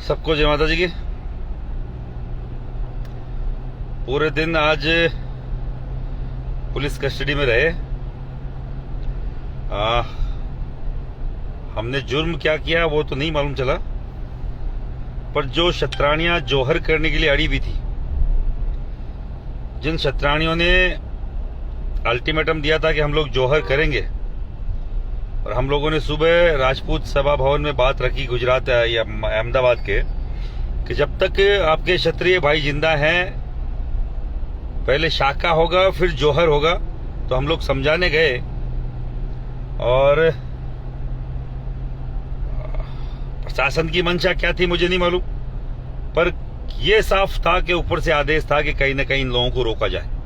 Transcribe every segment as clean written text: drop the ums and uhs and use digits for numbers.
सबको जय माता जी की। पूरे दिन आज पुलिस कस्टडी में रहे। हमने जुर्म क्या किया वो तो नहीं मालूम चला, पर जो शतरानियां जोहर करने के लिए अड़ी हुई थी, जिन शतरानियों ने अल्टीमेटम दिया था कि हम लोग जोहर करेंगे, और हम लोगों ने सुबह राजपूत सभा भवन में बात रखी गुजरात या अहमदाबाद के, कि जब तक आपके क्षत्रिय भाई जिंदा हैं पहले शाका होगा फिर जोहर होगा। तो हम लोग समझाने गए और प्रशासन की मंशा क्या थी मुझे नहीं मालूम, पर यह साफ था कि ऊपर से आदेश था कि कहीं ना कहीं इन लोगों को रोका जाए।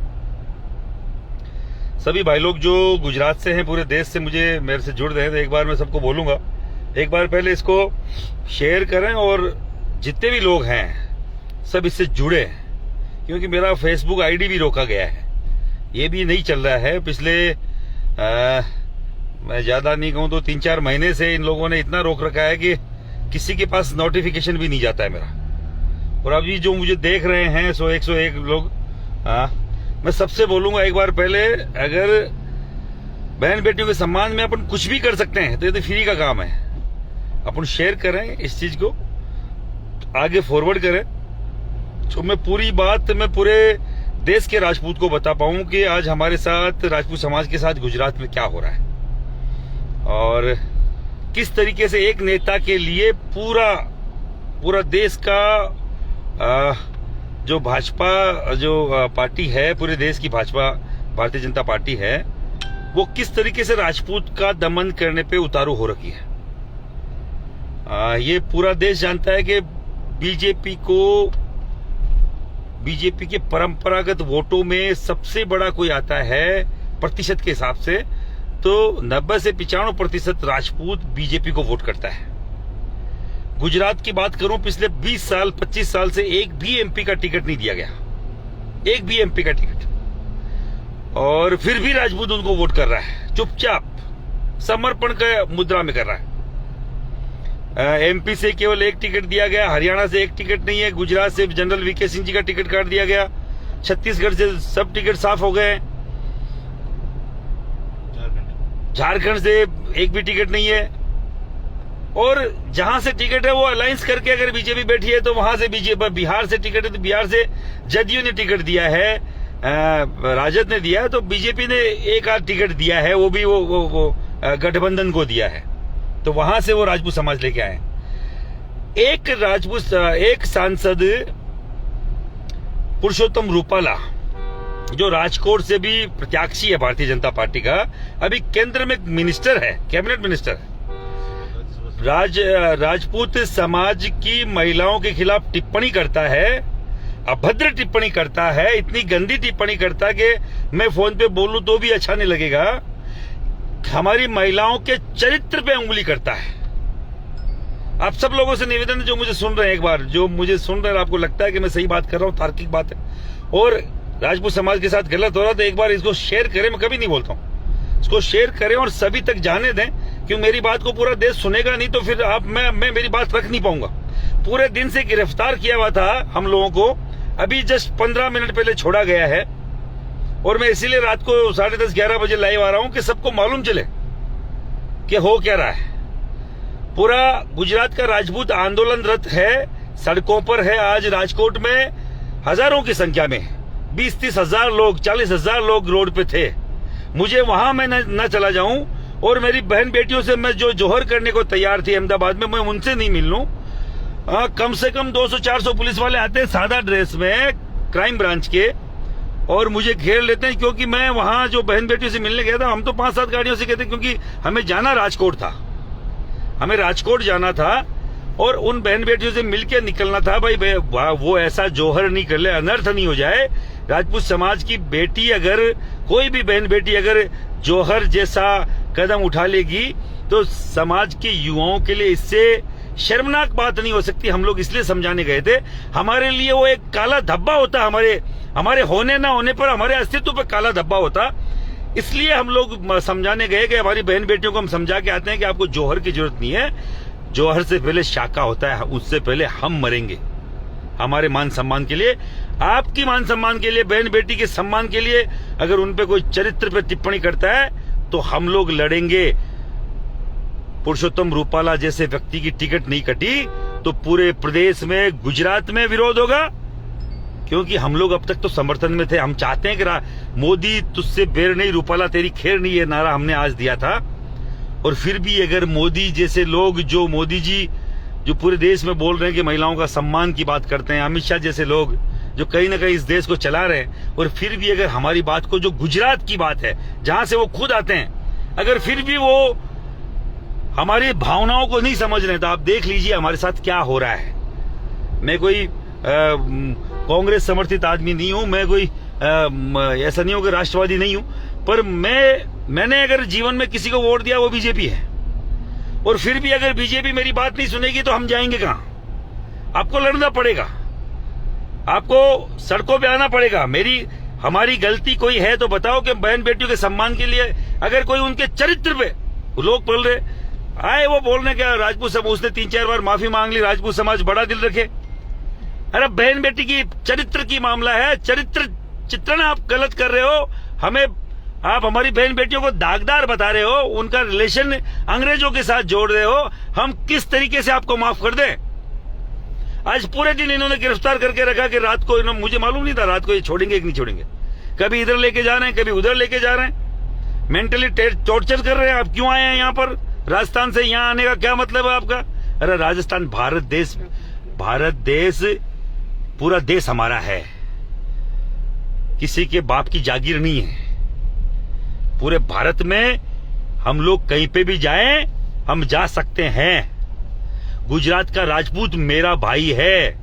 सभी भाई लोग जो गुजरात से हैं, पूरे देश से मेरे से जुड़ रहे हैं, तो एक बार मैं सबको बोलूंगा, एक बार पहले इसको शेयर करें और जितने भी लोग हैं सब इससे जुड़े, क्योंकि मेरा फेसबुक आईडी भी रोका गया है। ये भी नहीं चल रहा है। पिछले मैं ज्यादा नहीं कहूं तो 3-4 महीने से इन लोगों ने इतना रोक रखा है कि किसी के पास नोटिफिकेशन भी नहीं जाता है मेरा। और अभी जो मुझे देख रहे हैं 101 लोग, मैं सबसे बोलूंगा एक बार पहले, अगर बहन बेटियों के सम्मान में अपन कुछ भी कर सकते हैं तो ये तो फ्री का काम है। अपन शेयर करें इस चीज को, आगे फॉरवर्ड करें, तो मैं पूरी बात मैं पूरे देश के राजपूत को बता पाऊं कि आज हमारे साथ राजपूत समाज के साथ गुजरात में क्या हो रहा है और किस तरीके से एक नेता के लिए पूरा देश का जो भाजपा जो पार्टी है, पूरे देश की भाजपा भारतीय जनता पार्टी है, वो किस तरीके से राजपूत का दमन करने पे उतारू हो रखी है। ये पूरा देश जानता है कि बीजेपी के परंपरागत वोटों में सबसे बड़ा कोई आता है प्रतिशत के हिसाब से, तो 90 से 95% राजपूत बीजेपी को वोट करता है। गुजरात की बात करूं, पिछले 20 साल 25 साल से एक भी एमपी का टिकट नहीं दिया गया, एक भी एमपी का टिकट, और फिर भी राजपूत उनको वोट कर रहा है, चुपचाप समर्पण का मुद्रा में कर रहा है। एमपी से केवल एक टिकट दिया गया, हरियाणा से एक टिकट नहीं है, गुजरात से जनरल वीके सिंह जी का टिकट काट दिया गया, छत्तीसगढ़ से सब टिकट साफ हो गए, झारखंड से एक भी टिकट नहीं है, और जहां से टिकट है वो अलायंस करके अगर बीजेपी बैठी है तो वहां से बीजेपी, बिहार से टिकट है तो बिहार से जदयू ने टिकट दिया है, राजद ने दिया है, तो बीजेपी ने एक आध टिकट दिया है, वो भी वो गठबंधन को दिया है, तो वहां से वो राजपूत समाज लेके आए। एक सांसद पुरुषोत्तम रूपाला, जो राजकोट से भी प्रत्याशी है भारतीय जनता पार्टी का, अभी केंद्र में मिनिस्टर है, कैबिनेट मिनिस्टर है, राजपूत समाज की महिलाओं के खिलाफ टिप्पणी करता है, अभद्र टिप्पणी करता है, इतनी गंदी टिप्पणी करता है कि मैं फोन पे बोलूं तो भी अच्छा नहीं लगेगा, हमारी महिलाओं के चरित्र पे उंगली करता है। आप सब लोगों से निवेदन है जो मुझे सुन रहे हैं, एक बार जो मुझे सुन रहे हैं, आपको लगता है कि मैं सही बात कर रहा हूं, तार्किक बात है, और राजपूत समाज के साथ गलत हो रहा, तो एक बार इसको शेयर करें। मैं कभी नहीं बोलता हूं, इसको शेयर करें और सभी तक जाने दें, क्यों मेरी बात को पूरा देश सुनेगा नहीं तो फिर मैं मेरी बात रख नहीं पाऊंगा। पूरे दिन से गिरफ्तार किया हुआ था हम लोगों को, अभी जस्ट 15 मिनट पहले छोड़ा गया है, और मैं इसीलिए रात को 10:30-11 बजे लाइव आ रहा हूं कि सबको मालूम चले कि हो क्या रहा है। पूरा गुजरात का राजपूत आंदोलनरत है, सड़कों पर है। आज राजकोट में हजारों की संख्या में 20-30 हजार लोग, 40 हजार लोग रोड पे थे। मुझे वहां मैं न चला जाऊं, और मेरी बहन बेटियों से मैं जो जोहर करने को तैयार थी अहमदाबाद में, मैं उनसे नहीं मिल लूं। कम से कम 200-400 पुलिस वाले आते हैं सादा ड्रेस में, क्राइम ब्रांच के, और मुझे घेर लेते हैं, क्योंकि मैं वहां जो बहन बेटियों से मिलने गया था, हम तो 5-7 गाड़ियों से गए थे, क्योंकि हमें जाना राजकोट था, हमें राजकोट जाना था, और उन बहन बेटियों से मिलकर निकलना था। भाई वो ऐसा जोहर नहीं कर ले, अनर्थ नहीं हो जाए। राजपूत समाज की बेटी, अगर कोई भी बहन बेटी अगर जोहर जैसा कदम उठा लेगी तो समाज के युवाओं के लिए इससे शर्मनाक बात नहीं हो सकती। हम लोग इसलिए समझाने गए थे, हमारे लिए वो एक काला धब्बा होता, हमारे होने ना होने पर हमारे अस्तित्व पर काला धब्बा होता। इसलिए हम लोग समझाने गए कि हमारी बहन बेटियों को हम समझा के आते हैं कि आपको जोहर की जरूरत नहीं है। जौहर से पहले शाखा होता है, उससे पहले हम मरेंगे। हमारे मान सम्मान के लिए, आपकी मान सम्मान के लिए, बहन बेटी के सम्मान के लिए अगर उन पे कोई चरित्र पे टिप्पणी करता है तो हम लोग लड़ेंगे। पुरुषोत्तम रूपाला जैसे व्यक्ति की टिकट नहीं कटी तो पूरे प्रदेश में, गुजरात में विरोध होगा, क्योंकि हम लोग अब तक तो समर्थन में थे। हम चाहते हैं कि मोदी तुझसे बेर नहीं, रूपाला तेरी खैर नहीं, ये नारा हमने आज दिया था। और फिर भी अगर मोदी जैसे लोग, जो मोदी जी जो पूरे देश में बोल रहे हैं कि महिलाओं का सम्मान की बात करते हैं, अमित शाह जैसे लोग जो कहीं ना कहीं इस देश को चला रहे हैं, और फिर भी अगर हमारी बात को, जो गुजरात की बात है जहां से वो खुद आते हैं, अगर फिर भी वो हमारी भावनाओं को नहीं समझ रहे, तो आप देख लीजिए हमारे साथ क्या हो रहा है। मैं कोई कांग्रेस समर्थित आदमी नहीं हूं, मैं कोई ऐसा नहीं हूं कि राष्ट्रवादी नहीं हूं, पर मैंने अगर जीवन में किसी को वोट दिया वो बीजेपी है, और फिर भी अगर बीजेपी मेरी बात नहीं सुनेगी तो हम जाएंगे कहां? आपको लड़ना पड़ेगा, आपको सड़कों पे आना पड़ेगा। हमारी गलती कोई है तो बताओ कि बहन बेटियों के सम्मान के लिए अगर कोई उनके चरित्र पे लोग बोल रहे आए, वो बोलने क्या राजपूत समाज, उसने 3-4 बार माफी मांग ली, राजपूत समाज बड़ा दिल रखे। अरे बहन बेटी की चरित्र की मामला है, चरित्र चित्रण आप गलत कर रहे हो, हमें आप हमारी बहन बेटियों को दागदार बता रहे हो, उनका रिलेशन अंग्रेजों के साथ जोड़ रहे हो। हम किस तरीके से आपको माफ कर दें? आज पूरे दिन इन्होंने गिरफ्तार करके रखा कि रात को, मुझे मालूम नहीं था रात को ये छोड़ेंगे कि नहीं छोड़ेंगे। कभी इधर लेके जा रहे हैं, कभी उधर लेके जा रहे हैं, मेंटली टॉर्चर कर रहे हैं। आप क्यों आए हैं यहाँ पर? राजस्थान से यहाँ आने का क्या मतलब है आपका? अरे राजस्थान भारत देश पूरा देश हमारा है, किसी के बाप की जागीर नहीं है। पूरे भारत में हम लोग कहीं पे भी जाएं, हम जा सकते हैं। गुजरात का राजपूत मेरा भाई है,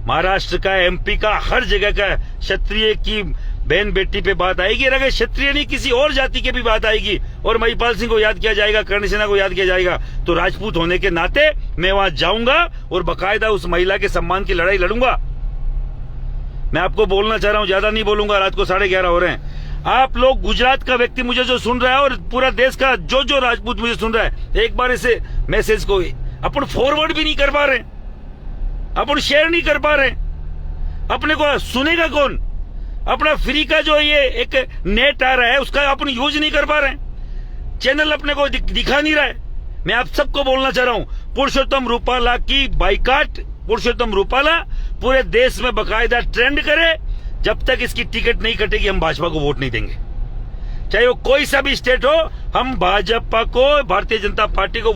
महाराष्ट्र का, एमपी का, हर जगह का क्षत्रिय की बहन बेटी पे बात आएगी। और अगर क्षत्रिय नहीं किसी और जाति के भी बात आएगी और महिपाल सिंह को याद किया जाएगा, कर्ण सिन्हा को याद किया जाएगा, तो राजपूत होने के नाते मैं वहां जाऊंगा और बाकायदा उस महिला के सम्मान की लड़ाई लड़ूंगा। मैं आपको बोलना चाह रहा हूं, ज्यादा नहीं बोलूंगा, रात को 11:30 हो रहे हैं। आप लोग, गुजरात का व्यक्ति मुझे जो सुन रहा है और पूरा देश का जो राजपूत मुझे सुन रहा है, एक बार इसे मैसेज को अपन फॉरवर्ड भी नहीं कर पा रहे, अपन शेयर नहीं कर पा रहे, अपने को सुनेगा कौन? अपना फ्री का जो ये एक नेट आ रहा है उसका अपन यूज नहीं कर पा रहे, चैनल अपने को दिखा नहीं रहा है। मैं आप सबको बोलना चाह रहा हूं, पुरुषोत्तम रूपाला की बाइकाट, पुरुषोत्तम रूपाला पूरे देश में बाकायदा ट्रेंड करे। जब तक इसकी टिकट नहीं कटेगी हम भाजपा को वोट नहीं देंगे, चाहे वो कोई सा भी स्टेट हो। हम भाजपा को, भारतीय जनता पार्टी को